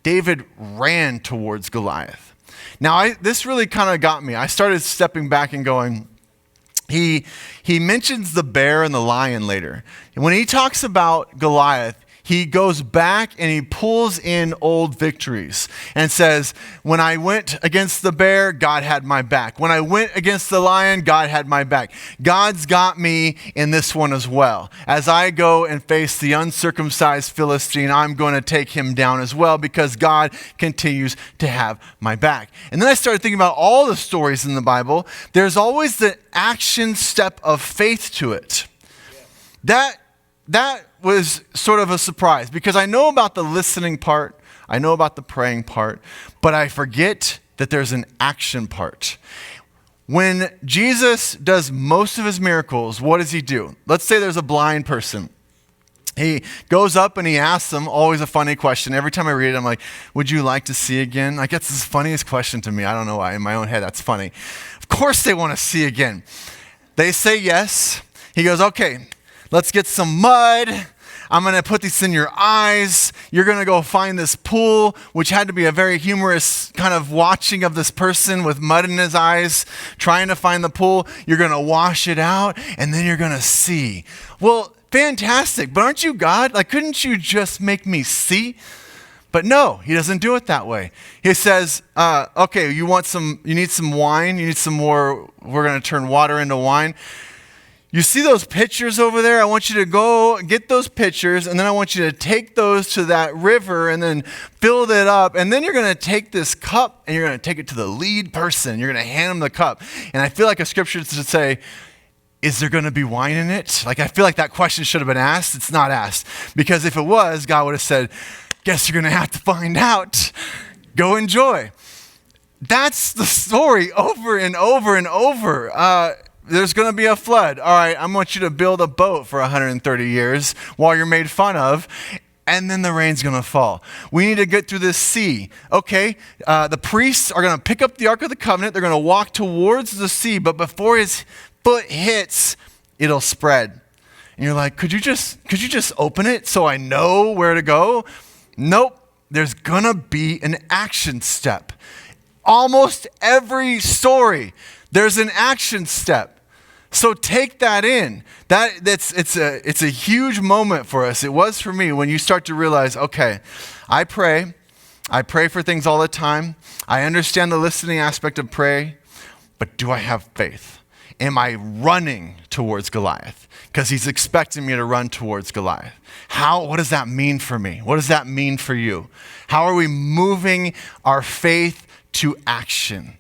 David ran towards Goliath. Now, this really kind of got me. I started stepping back and going, he mentions the bear and the lion later. And when he talks about Goliath, he goes back and he pulls in old victories and says, when I went against the bear, God had my back. When I went against the lion, God had my back. God's got me in this one as well. As I go and face the uncircumcised Philistine, I'm going to take him down as well because God continues to have my back. And then I started thinking about all the stories in the Bible. There's always the action step of faith to it. That was sort of a surprise because I know about the listening part, I know about the praying part, but I forget that there's an action part. When Jesus does most of his miracles, what does he do? Let's say there's a blind person. He goes up and he asks them, always a funny question. Every time I read it, I'm like, would you like to see again? Like, that's the funniest question to me. I don't know why. In my own head, that's funny. Of course they want to see again. They say yes. He goes, okay, let's get some mud. I'm going to put this in your eyes. You're going to go find this pool, which had to be a very humorous kind of watching of this person with mud in his eyes, trying to find the pool. You're going to wash it out, and then you're going to see. Well, fantastic. But aren't you God? Like, couldn't you just make me see? But no, he doesn't do it that way. He says, okay, you need some wine. You need some more. We're going to turn water into wine. You see those pitchers over there? I want you to go get those pitchers, and then I want you to take those to that river and then fill it up. And then you're going to take this cup and you're going to take it to the lead person. You're going to hand them the cup. And I feel like a scripture should say, is there going to be wine in it? Like, I feel like that question should have been asked. It's not asked. Because if it was, God would have said, guess you're going to have to find out. Go enjoy. That's the story over and over and over. There's going to be a flood. All right, I want you to build a boat for 130 years while you're made fun of, and then the rain's going to fall. We need to get through this sea. Okay, the priests are going to pick up the Ark of the Covenant. They're going to walk towards the sea, but before his foot hits, it'll spread. And you're like, could you just open it so I know where to go? Nope, there's going to be an action step. Almost every story, there's an action step. So take that in. It's a huge moment for us. It was for me when you start to realize, okay, I pray for things all the time. I understand the listening aspect of prayer, but do I have faith? Am I running towards Goliath? Because he's expecting me to run towards Goliath. What does that mean for me? What does that mean for you? How are we moving our faith to action?